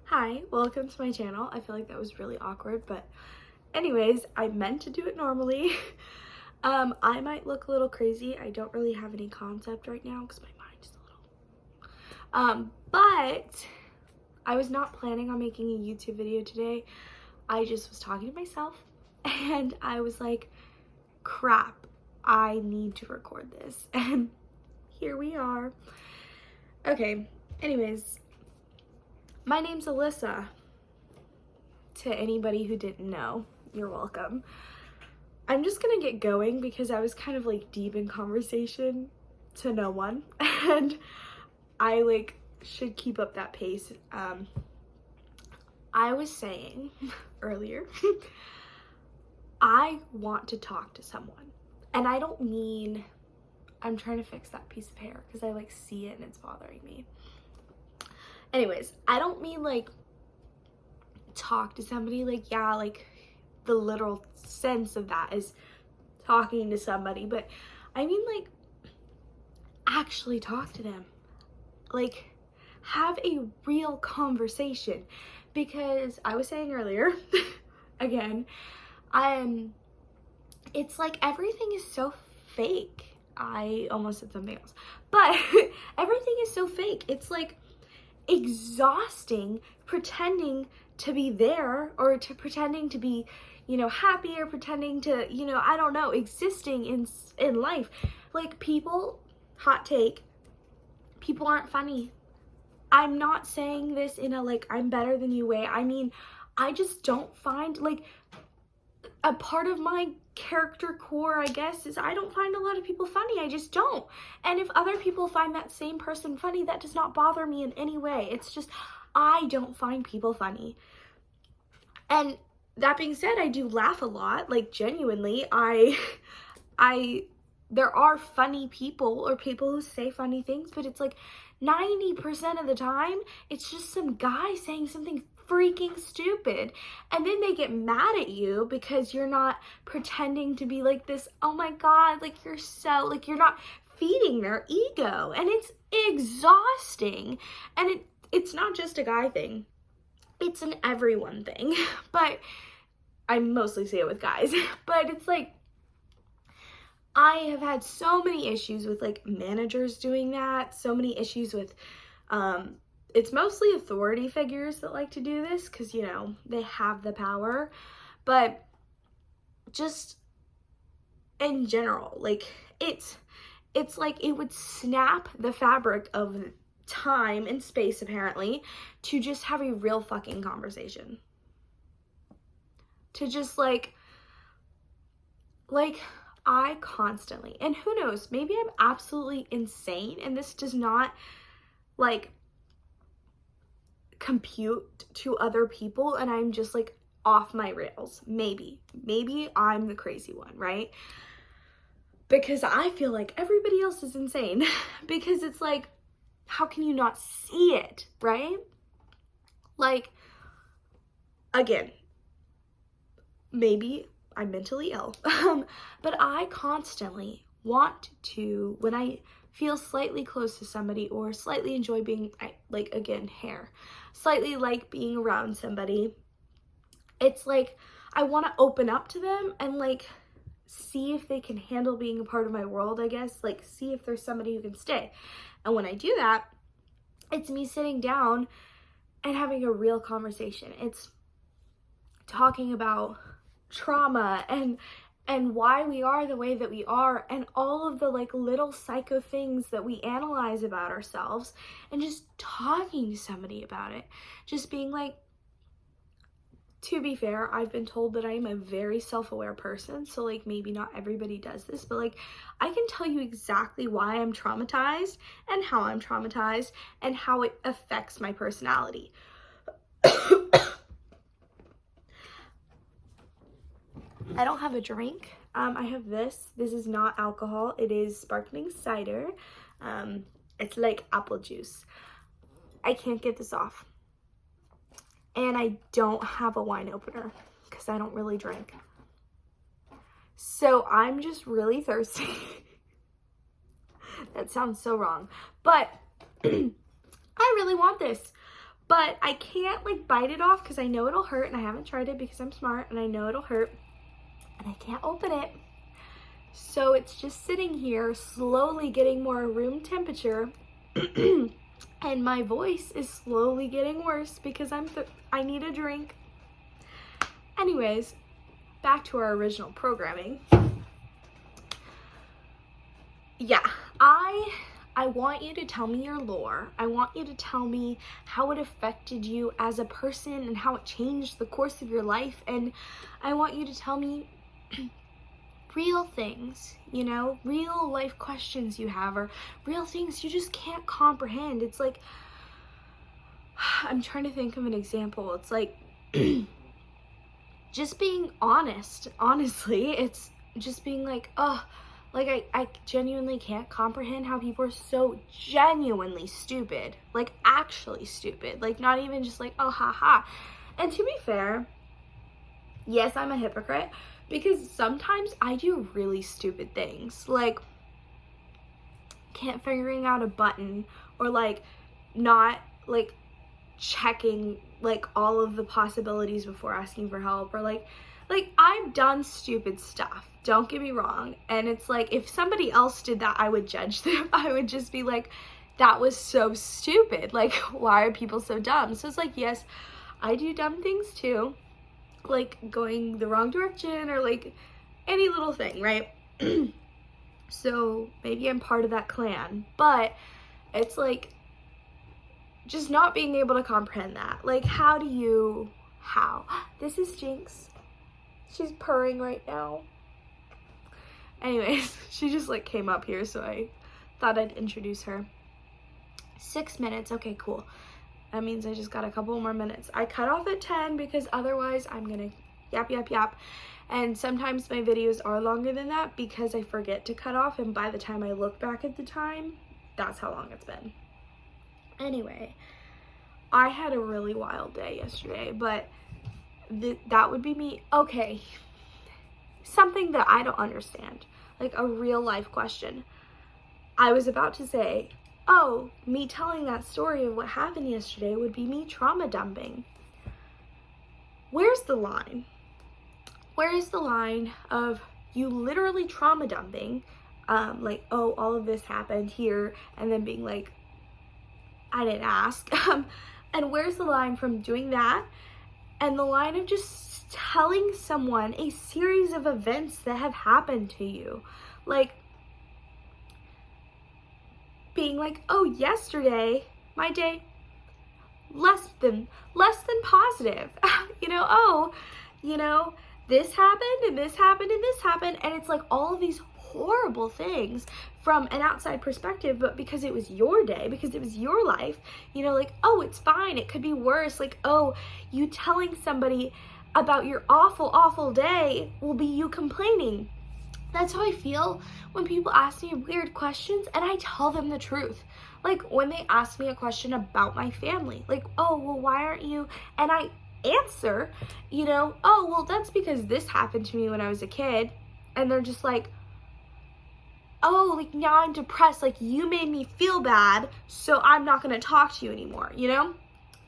Hi, welcome to my channel. I feel like that was really awkward, but anyways, I meant to do it normally. I might look a little crazy. I don't really have any concept right now because my mind's a little... But I was not planning on making a YouTube video today. I just was talking to myself and I was like, crap, I need to record this. And here we are. Okay, anyways, my name's Alyssa. To anybody who didn't know, you're welcome. I'm just gonna get going because I was kind of like deep in conversation to no one and I like should keep up that pace. I was saying earlier, I want to talk to someone, and I don't mean, I'm trying to fix that piece of hair because I like see it and it's bothering me. Anyways, I don't mean like talk to somebody, like, yeah, like the literal sense of that is talking to somebody, but I mean like actually talk to them, like have a real conversation. Because I was saying earlier again, it's like everything is so fake. I almost said something else, but everything is so fake. It's like exhausting pretending to be there, or to pretending to be, you know, happy, or pretending to, you know, I don't know, existing in life. Like, people, hot take, people aren't funny. I'm not saying this in a like I'm better than you way. I mean, I just don't find, like, a part of my character core, I guess, is I don't find a lot of people funny. I just don't. And if other people find that same person funny, that does not bother me in any way. It's just, I don't find people funny. And that being said, I do laugh a lot, like genuinely. There are funny people, or people who say funny things, but it's like 90% of the time, it's just some guy saying something freaking stupid, and then they get mad at you because you're not pretending to be like this, oh my god, like you're so, like you're not feeding their ego, and it's exhausting. And it's not just a guy thing, it's an everyone thing, but I mostly say it with guys. But it's like, I have had so many issues with like managers doing that, so many issues with, it's mostly authority figures that like to do this because, you know, they have the power, but just in general, like it's like it would snap the fabric of time and space, apparently, to just have a real fucking conversation. To just like I constantly, and who knows, maybe I'm absolutely insane and this does not like compute to other people and I'm just like off my rails. Maybe I'm the crazy one, right? Because I feel like everybody else is insane. Because it's like, how can you not see it, right? Like, again, maybe I'm mentally ill, but I constantly want to, when I feel slightly close to somebody or slightly enjoy being, like, again, hair, slightly like being around somebody, it's like I want to open up to them and like see if they can handle being a part of my world, I guess, like see if there's somebody who can stay. And when I do that, it's me sitting down and having a real conversation. It's talking about trauma and why we are the way that we are, and all of the like little psycho things that we analyze about ourselves, and just talking to somebody about it, just being like, to be fair, I've been told that I'm a very self-aware person, so like maybe not everybody does this, but like I can tell you exactly why I'm traumatized and how I'm traumatized and how it affects my personality. I don't have a drink. I have this. This is not alcohol. It is sparkling cider. It's like apple juice. I can't get this off. And I don't have a wine opener because I don't really drink. So I'm just really thirsty. That sounds so wrong. But I really want this. but I can't like bite it off because I know it'll hurt, and I haven't tried it because I'm smart and I know it'll hurt, and I can't open it. So it's just sitting here slowly getting more room temperature and my voice is slowly getting worse because I need a drink. Anyways, back to our original programming. Yeah, I want you to tell me your lore. I want you to tell me how it affected you as a person and how it changed the course of your life. And I want you to tell me real things, you know, real life questions you have, or real things you just can't comprehend. It's like, I'm trying to think of an example. It's like, just being honest. Honestly, it's just being like, oh, like I genuinely can't comprehend how people are so genuinely stupid, like actually stupid, like not even just like, oh, haha. And to be fair, yes, I'm a hypocrite because sometimes I do really stupid things, like can't figuring out a button, or like not like checking like all of the possibilities before asking for help, or like I've done stupid stuff, don't get me wrong, and it's like if somebody else did that, I would judge them. I would just be like, that was so stupid, like why are people so dumb? So it's like, yes, I do dumb things too, like going the wrong direction, or like any little thing, right? So maybe I'm part of that clan, but it's like just not being able to comprehend that. Like, how? This is Jinx. She's purring right now. Anyways, she just like came up here, so I thought I'd introduce her. 6 minutes, okay, cool. That means I just got a couple more minutes. I cut off at 10 because otherwise I'm gonna yap. And sometimes my videos are longer than that because I forget to cut off, and by the time I look back at the time, that's how long it's been. Anyway, I had a really wild day yesterday, but that would be me. Okay, something that I don't understand, like a real life question. I was about to say, oh, me telling that story of what happened yesterday would be me trauma dumping. Where's the line? Where is the line of you literally trauma dumping, like, oh, all of this happened here, and then being like, I didn't ask. And where's the line from doing that and the line of just telling someone a series of events that have happened to you? Like being like, oh, yesterday, my day, less than positive. You know, oh, you know, this happened and this happened and this happened. And it's like all of these horrible things from an outside perspective, but because it was your day, because it was your life, you know, like, oh, it's fine, it could be worse. Like, oh, you telling somebody about your awful day will be you complaining. That's how I feel when people ask me weird questions and I tell them the truth. Like when they ask me a question about my family, like, oh, well, why aren't you? And I answer, you know, oh, well, that's because this happened to me when I was a kid. And they're just like, oh, like now I'm depressed, like you made me feel bad, so I'm not gonna talk to you anymore, you know?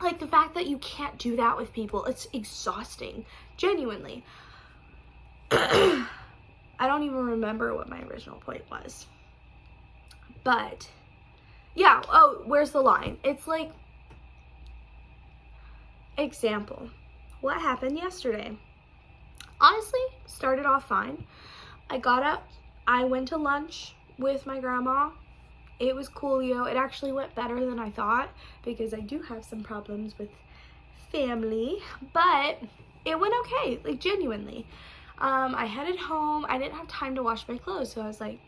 Like the fact that you can't do that with people, it's exhausting, genuinely. I don't even remember what my original point was. But, yeah, oh, where's the line? It's like, example, what happened yesterday? Honestly, started off fine. I got up, I went to lunch with my grandma. It was coolio. It actually went better than I thought because I do have some problems with family, but it went okay, like genuinely. I headed home. I didn't have time to wash my clothes, so I was like,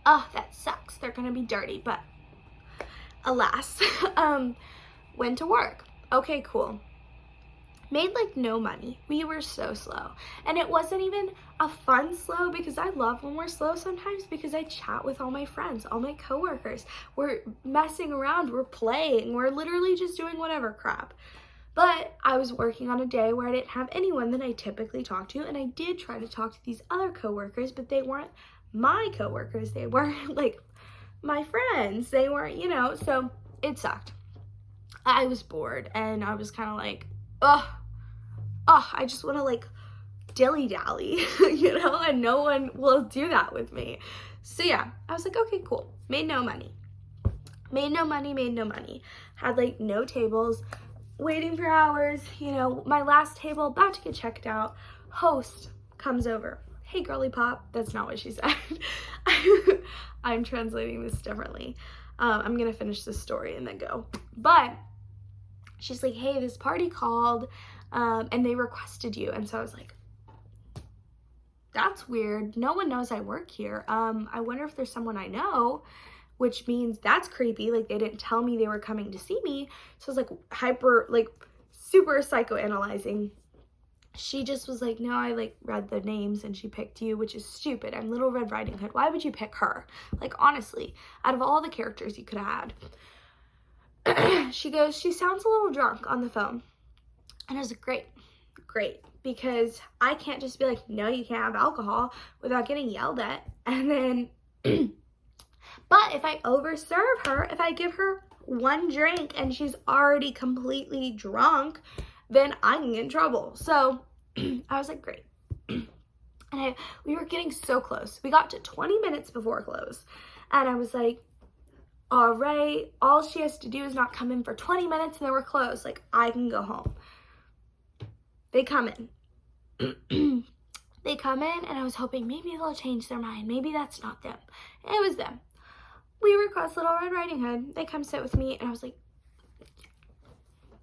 oh, that sucks. They're gonna be dirty, but alas, went to work. Okay, cool. Made like no money. We were so slow. And it wasn't even a fun slow, because I love when we're slow sometimes because I chat with all my friends, all my coworkers. We're messing around, we're playing, we're literally just doing whatever crap. But I was working on a day where I didn't have anyone that I typically talk to, and I did try to talk to these other coworkers, but they weren't my coworkers. They weren't like my friends. They weren't, you know, so it sucked. I was bored and I was kind of like, I just want to like dilly-dally, and no one will do that with me. So yeah, I was like, okay, cool. Made no money. Had like no tables, waiting for hours, my last table about to get checked out. Host comes over. Hey, girly pop. That's not what she said. I'm translating this differently. I'm going to finish this story and then go. But she's like, hey, this party called and they requested you. And so I was like, that's weird. No one knows I work here. I wonder if there's someone I know, which means that's creepy. Like, they didn't tell me they were coming to see me. So I was like super psychoanalyzing. She just was like, no, I like read the names and she picked you, which is stupid. I'm Little Red Riding Hood. Why would you pick her? Like, honestly, out of all the characters you could have had. She goes, she sounds a little drunk on the phone. And I was like, great. Because I can't just be like, no, you can't have alcohol without getting yelled at. And then, but if I overserve her, if I give her one drink and she's already completely drunk, then I can get in trouble. So I was like, great. And we were getting so close. We got to 20 minutes before close. And I was like, all right, all she has to do is not come in for 20 minutes and then we're closed. Like, I can go home. They come in. They come in and I was hoping maybe they'll change their mind. Maybe that's not them. It was them. We request Little Red Riding Hood. They come sit with me and I was like,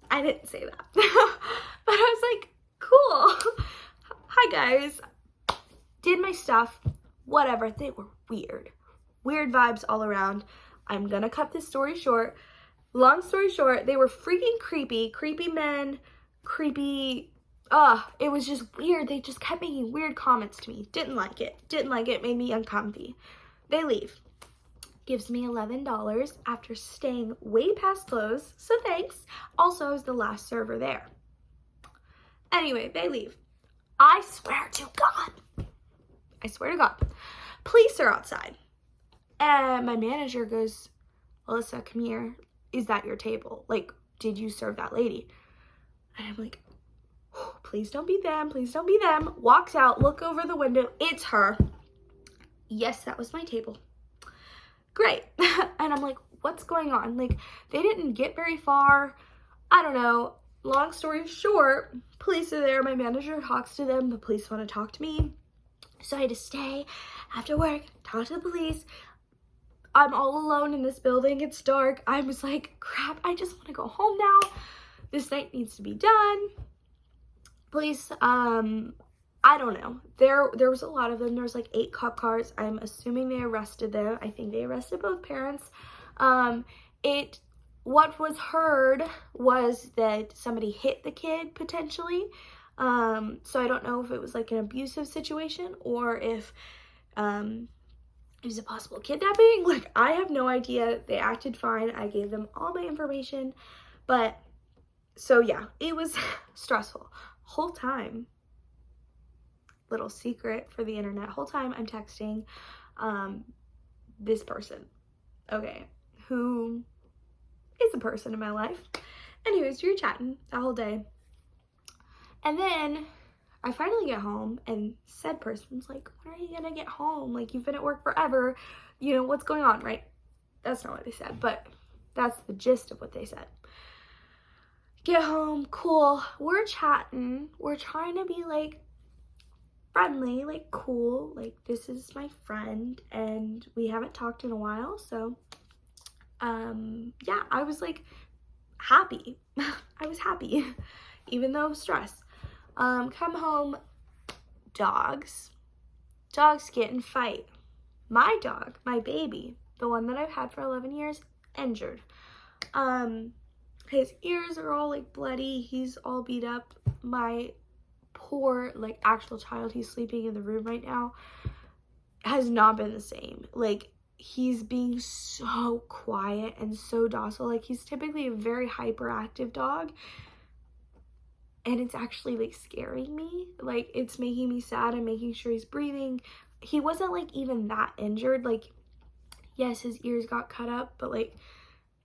I didn't say that. But I was like, cool. Hi guys. Did my stuff. Whatever. They were weird. Weird vibes all around. I'm gonna cut this story short. Long story short, they were freaking creepy. Creepy men. Creepy. It was just weird. They just kept making weird comments to me. Didn't like it. Made me uncomfy. They leave. Gives me $11 after staying way past close, so thanks. Also, I was the last server there. Anyway, they leave. I swear to God, police are outside. And my manager goes, Alyssa, come here. Is that your table? Like, did you serve that lady? And I'm like, oh, please don't be them. Walks out, look over the window. It's her. Yes, that was my table. Great. And I'm like, what's going on? Like, they didn't get very far. I don't know. Long story short, police are there. My manager talks to them. The police want to talk to me. So I had to stay after work, talk to the police. I'm all alone in this building. It's dark. I was like, crap, I just want to go home now. This night needs to be done. Police, I don't know. There was a lot of them. There was like 8 cop cars. I'm assuming they arrested them. I think they arrested both parents. What was heard was that somebody hit the kid potentially. So I don't know if it was like an abusive situation or if it was a possible kidnapping. Like, I have no idea. They acted fine. I gave them all my information. But so yeah, it was stressful. Whole time, little secret for the internet, whole time I'm texting this person, okay, who is a person in my life. Anyways, we were chatting the whole day. And then I finally get home and said person's like, when are you gonna get home? Like, you've been at work forever. What's going on, right? That's not what they said, but that's the gist of what they said. Get home, cool. We're chatting. We're trying to be like friendly, like cool. Like, this is my friend and we haven't talked in a while. So, yeah, I was like happy. I was happy, even though stressed. Come home, dogs get in fight. My dog, my baby, the one that I've had for 11 years, injured. His ears are all like bloody. He's all beat up. My poor, like, actual child, he's sleeping in the room right now, has not been the same. Like, he's being so quiet and so docile. Like, he's typically a very hyperactive dog. And it's actually like scaring me. Like, it's making me sad. I'm making sure he's breathing. He wasn't like even that injured. Like, yes, his ears got cut up, but like,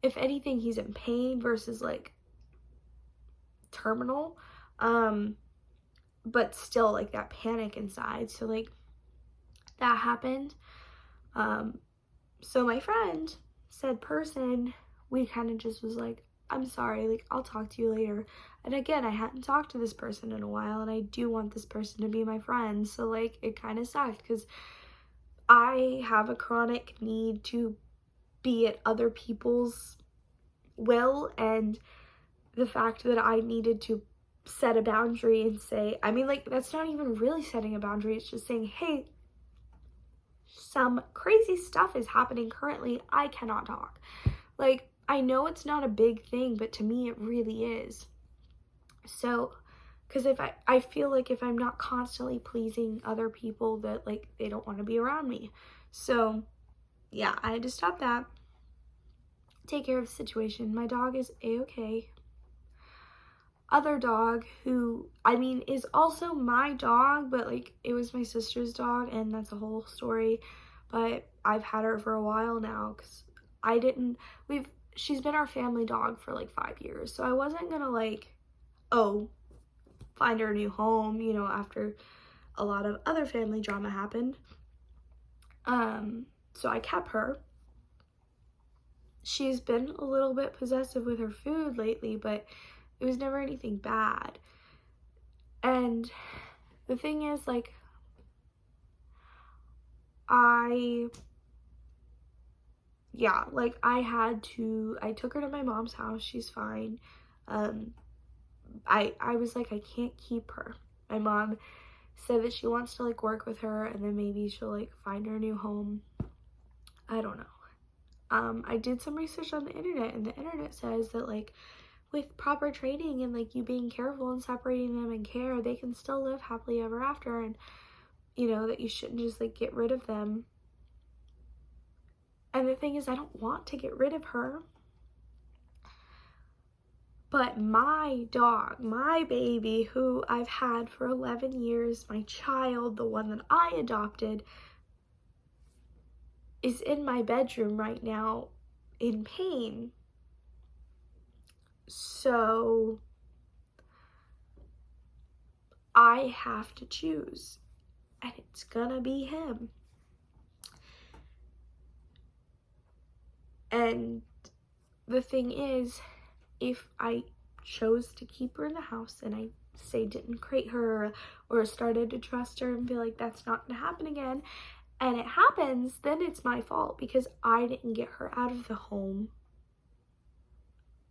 if anything, he's in pain versus like terminal. But still like that panic inside. So like that happened. So my friend said person, we kind of just was like, I'm sorry, like I'll talk to you later. And again, I hadn't talked to this person in a while, and I do want this person to be my friend. So like it kind of sucked because I have a chronic need to be at other people's will, and the fact that I needed to set a boundary and say, I mean, like, that's not even really setting a boundary, it's just saying, hey, some crazy stuff is happening currently, I cannot talk. Like, I know it's not a big thing, but to me it really is. So, because if I feel like if I'm not constantly pleasing other people, that like they don't want to be around me. So yeah, I had to stop that, take care of the situation. My dog is a-okay. Other dog, who I mean is also my dog, but like it was my sister's dog, and that's a whole story, but I've had her for a while now because she's been our family dog for like 5 years, so I wasn't gonna like, oh, find her a new home, you know, after a lot of other family drama happened. So I kept her. She's been a little bit possessive with her food lately, but it was never anything bad. And the thing is, like, I took her to my mom's house. She's fine. I was like, I can't keep her. My mom said that she wants to like work with her, and then maybe she'll like find her a new home. I don't know. I did some research on the internet, and the internet says that like with proper training and like you being careful and separating them in care, they can still live happily ever after, and you know that you shouldn't just like get rid of them. And the thing is, I don't want to get rid of her, but my dog, my baby, who I've had for 11 years, my child, the one that I adopted, is in my bedroom right now in pain. So I have to choose, and it's gonna be him. And the thing is, if I chose to keep her in the house and I say didn't crate her or started to trust her and feel like that's not gonna happen again, and it happens, then it's my fault because I didn't get her out of the home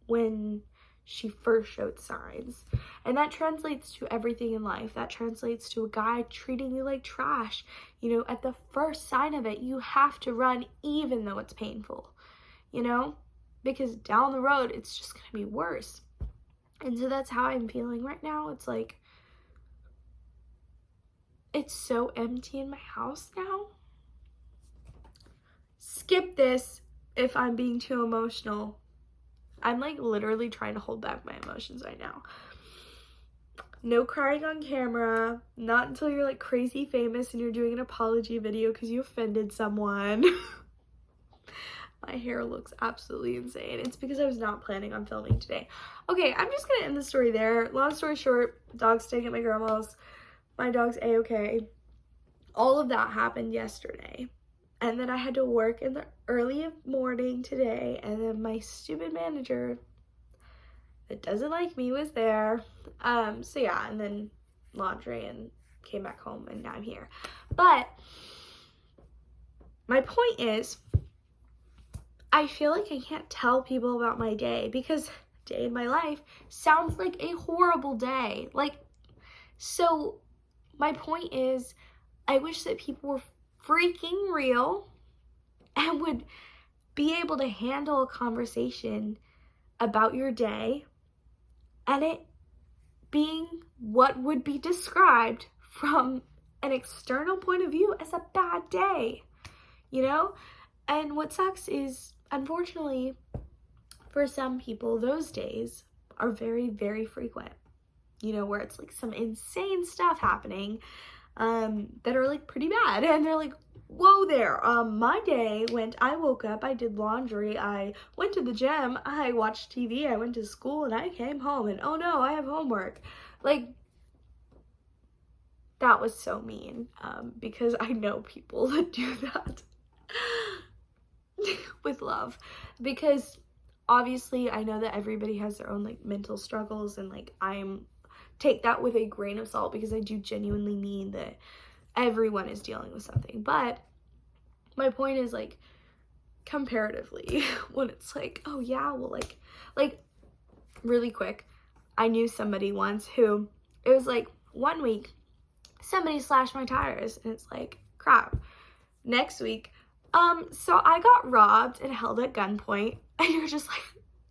when she first showed signs. And that translates to everything in life. That translates to a guy treating you like trash. You know, at the first sign of it, you have to run even though it's painful, you know, because down the road, it's just gonna be worse. And so that's how I'm feeling right now. It's like, it's so empty in my house now. Skip this if I'm being too emotional. I'm like literally trying to hold back my emotions right now. No crying on camera, not until you're like crazy famous and you're doing an apology video because you offended someone. My hair looks absolutely insane. It's because I was not planning on filming today. Okay, I'm just gonna end the story there. Long story short, dog's staying at my grandma's. My dog's a-okay. All of that happened yesterday. And then I had to work in the early morning today, and then my stupid manager that doesn't like me was there. So yeah, and then laundry, and came back home, and now I'm here. But my point is, I feel like I can't tell people about my day because day in my life sounds like a horrible day. Like, so my point is, I wish that people were freaking real and would be able to handle a conversation about your day and it being what would be described from an external point of view as a bad day, you know? And what sucks is, unfortunately, for some people, those days are very, very frequent, you know, where it's like some insane stuff happening that are like pretty bad, and they're like, whoa there. My day went, I woke up, I did laundry, I went to the gym, I watched TV, I went to school, and I came home, and oh no, I have homework. Like, that was so mean, because I know people that do that with love, because obviously I know that everybody has their own like mental struggles, and like take that with a grain of salt, because I do genuinely mean that everyone is dealing with something. But my point is, like, comparatively, when it's like, oh yeah, well, like really quick, I knew somebody once who, it was like 1 week somebody slashed my tires, and it's like, crap. Next week, so I got robbed and held at gunpoint, and you're just like,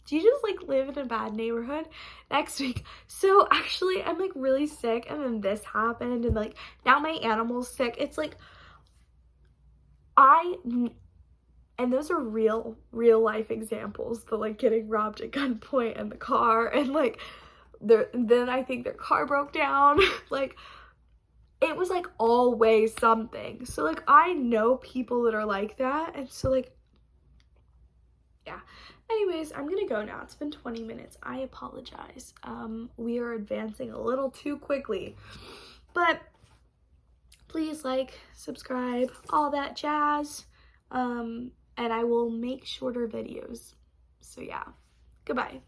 do you just like live in a bad neighborhood? Next week, so actually I'm like really sick, and then this happened, and like now my animal's sick. It's like, and those are real life examples, the like getting robbed at gunpoint and the car, and like then I think their car broke down. Like, it was like always something. So like I know people that are like that, and so like, yeah. Anyways, I'm gonna go now. It's been 20 minutes. I apologize. We are advancing a little too quickly, but please like, subscribe, all that jazz, and I will make shorter videos. So yeah, goodbye.